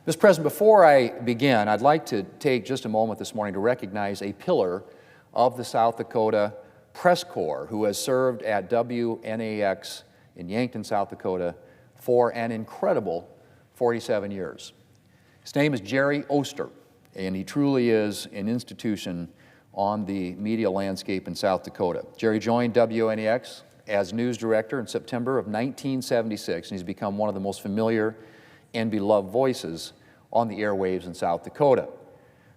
Mr. President, before I begin, I'd like to take just a moment this morning to recognize a pillar of the South Dakota Press Corps who has served at WNAX in Yankton, South Dakota for an incredible 47 years. His name is Jerry Oster, and he truly is an institution on the media landscape in South Dakota. Jerry joined WNAX as news director in September of 1976, and he's become one of the most familiar and beloved voices on the airwaves in South Dakota.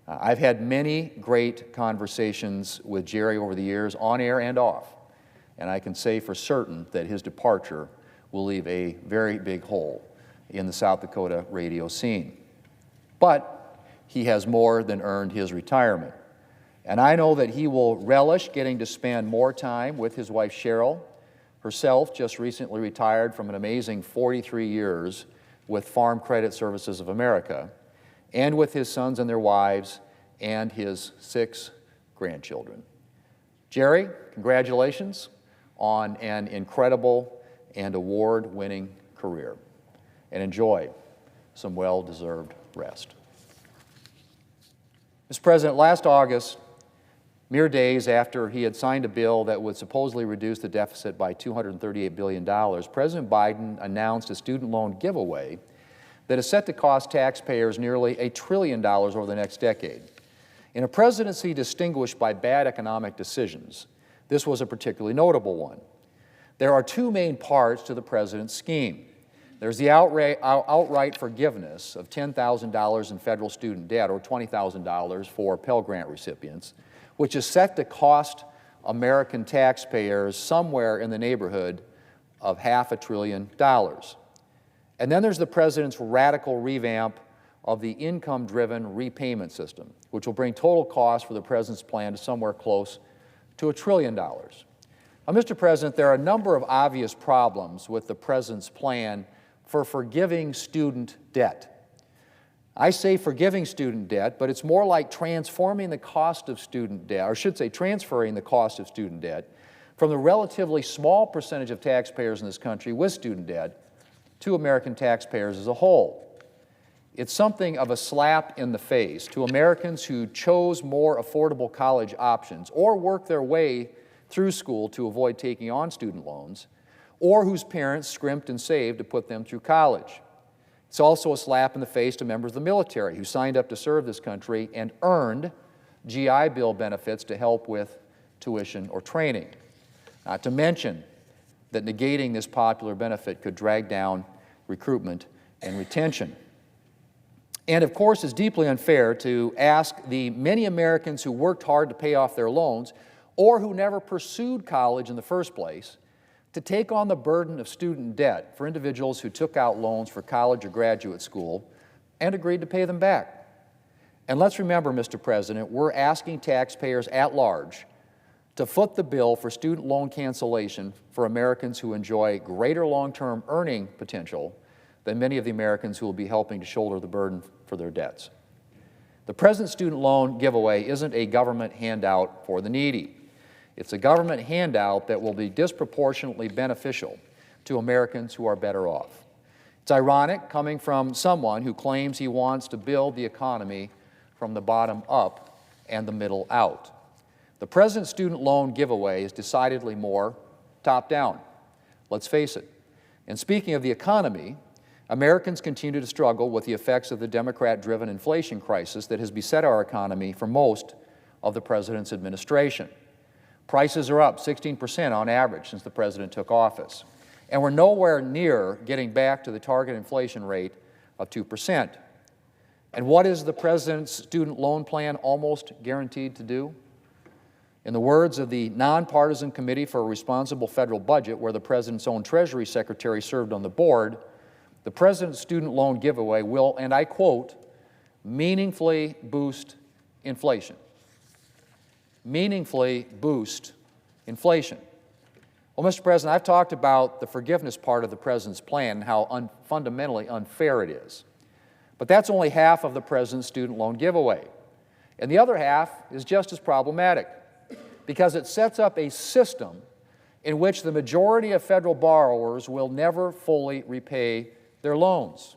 I've had many great conversations with Jerry over the years, on air and off, and I can say for certain that his departure will leave a very big hole in the South Dakota radio scene. But he has more than earned his retirement, and I know that he will relish getting to spend more time with his wife Cheryl, herself just recently retired from an amazing 43 years with Farm Credit Services of America, and with his sons and their wives and his 6 grandchildren. Jerry, congratulations on an incredible and award-winning career, and enjoy some well-deserved rest. Mr. President, last August, mere days after he had signed a bill that would supposedly reduce the deficit by $238 billion, President Biden announced a student loan giveaway that is set to cost taxpayers nearly $1 trillion over the next decade. In a presidency distinguished by bad economic decisions, this was a particularly notable one. There are 2 main parts to the president's scheme. There's the outright forgiveness of $10,000 in federal student debt, or $20,000 for Pell Grant recipients, which is set to cost American taxpayers somewhere in the neighborhood of $500 billion. And then there's the president's radical revamp of the income-driven repayment system, which will bring total cost for the president's plan to somewhere close to $1 trillion. Now, Mr. President, there are a number of obvious problems with the president's plan for forgiving student debt. I say forgiving student debt, but it's more like transforming the cost of student debt, or I should say transferring the cost of student debt from the relatively small percentage of taxpayers in this country with student debt to American taxpayers as a whole. It's something of a slap in the face to Americans who chose more affordable college options or worked their way through school to avoid taking on student loans, or whose parents scrimped and saved to put them through college. It's also a slap in the face to members of the military who signed up to serve this country and earned GI Bill benefits to help with tuition or training. Not to mention that negating this popular benefit could drag down recruitment and retention. And of course, it's deeply unfair to ask the many Americans who worked hard to pay off their loans or who never pursued college in the first place to take on the burden of student debt for individuals who took out loans for college or graduate school and agreed to pay them back. And let's remember, Mr. President, we're asking taxpayers at large to foot the bill for student loan cancellation for Americans who enjoy greater long-term earning potential than many of the Americans who will be helping to shoulder the burden for their debts. The President's student loan giveaway isn't a government handout for the needy. It's a government handout that will be disproportionately beneficial to Americans who are better off. It's ironic coming from someone who claims he wants to build the economy from the bottom up and the middle out. The President's student loan giveaway is decidedly more top-down. Let's face it. And speaking of the economy, Americans continue to struggle with the effects of the Democrat-driven inflation crisis that has beset our economy for most of the President's administration. Prices are up 16% on average since the President took office, and we're nowhere near getting back to the target inflation rate of 2%. And what is the President's student loan plan almost guaranteed to do? In the words of the Nonpartisan Committee for a Responsible Federal Budget, where the President's own Treasury Secretary served on the board, the President's student loan giveaway will, and I quote, meaningfully boost inflation. Meaningfully boost inflation. Well, Mr. President, I've talked about the forgiveness part of the President's plan and how fundamentally unfair it is. But that's only half of the President's student loan giveaway. And the other half is just as problematic because it sets up a system in which the majority of federal borrowers will never fully repay their loans.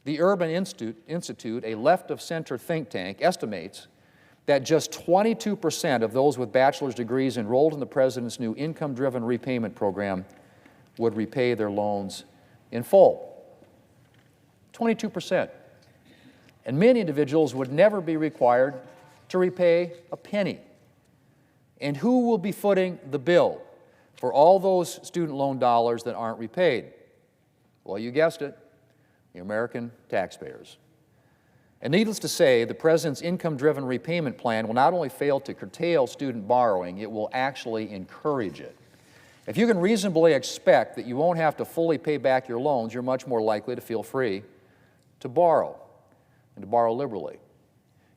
The Urban Institute, a left-of-center think tank, estimates that just 22% of those with bachelor's degrees enrolled in the President's new income-driven repayment program would repay their loans in full. 22%. And many individuals would never be required to repay a penny. And who will be footing the bill for all those student loan dollars that aren't repaid? Well, you guessed it, the American taxpayers. And needless to say, the President's income-driven repayment plan will not only fail to curtail student borrowing, it will actually encourage it. If you can reasonably expect that you won't have to fully pay back your loans, you're much more likely to feel free to borrow, and to borrow liberally.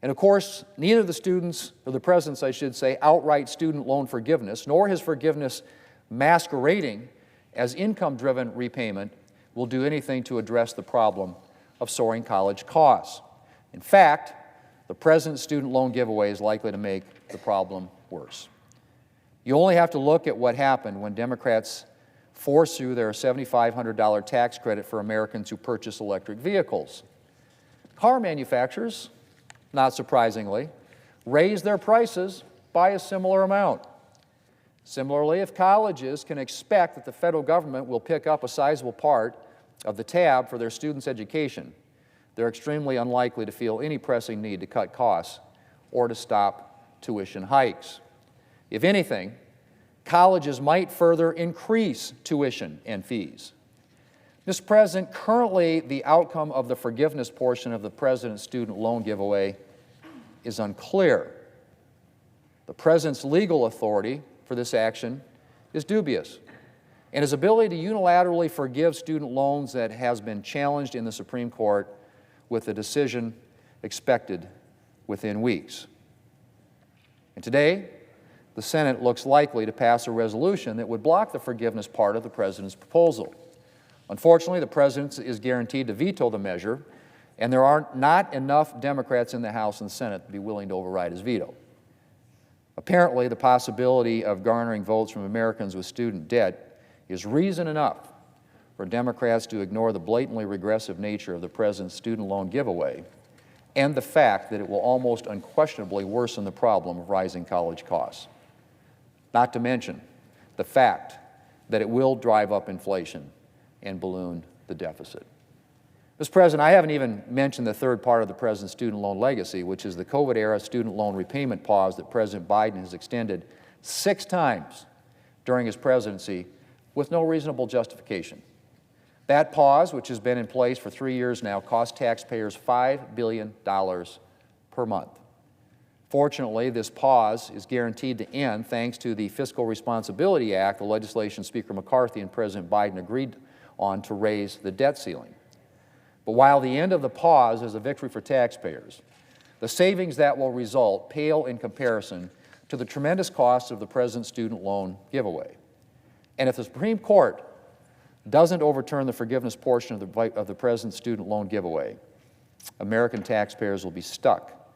And of course, neither the students, or the President's, I should say, outright student loan forgiveness, nor his forgiveness masquerading as income-driven repayment will do anything to address the problem of soaring college costs. In fact, the President's student loan giveaway is likely to make the problem worse. You only have to look at what happened when Democrats forced through their $7,500 tax credit for Americans who purchase electric vehicles. Car manufacturers, not surprisingly, raised their prices by a similar amount. Similarly, if colleges can expect that the federal government will pick up a sizable part of the tab for their students' education, they're extremely unlikely to feel any pressing need to cut costs or to stop tuition hikes. If anything, colleges might further increase tuition and fees. Mr. President, currently the outcome of the forgiveness portion of the President's student loan giveaway is unclear. The President's legal authority for this action is dubious, and his ability to unilaterally forgive student loans that has been challenged in the Supreme Court with a decision expected within weeks. And today, the Senate looks likely to pass a resolution that would block the forgiveness part of the President's proposal. Unfortunately, the President is guaranteed to veto the measure, and there are not enough Democrats in the House and Senate to be willing to override his veto. Apparently, the possibility of garnering votes from Americans with student debt is reason enough for Democrats to ignore the blatantly regressive nature of the President's student loan giveaway and the fact that it will almost unquestionably worsen the problem of rising college costs. Not to mention the fact that it will drive up inflation and balloon the deficit. Mr. President, I haven't even mentioned the third part of the President's student loan legacy, which is the COVID-era student loan repayment pause that President Biden has extended 6 times during his presidency with no reasonable justification. That pause, which has been in place for 3 years now, cost taxpayers $5 billion per month. Fortunately, this pause is guaranteed to end thanks to the Fiscal Responsibility Act, the legislation Speaker McCarthy and President Biden agreed on to raise the debt ceiling. But while the end of the pause is a victory for taxpayers, the savings that will result pale in comparison to the tremendous costs of the President's student loan giveaway. And if the Supreme Court doesn't overturn the forgiveness portion of the President's student loan giveaway, American taxpayers will be stuck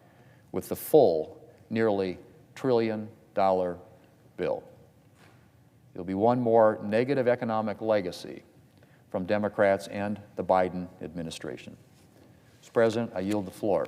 with the full, nearly $1 trillion bill. It'll be one more negative economic legacy from Democrats and the Biden administration. Mr. President, I yield the floor.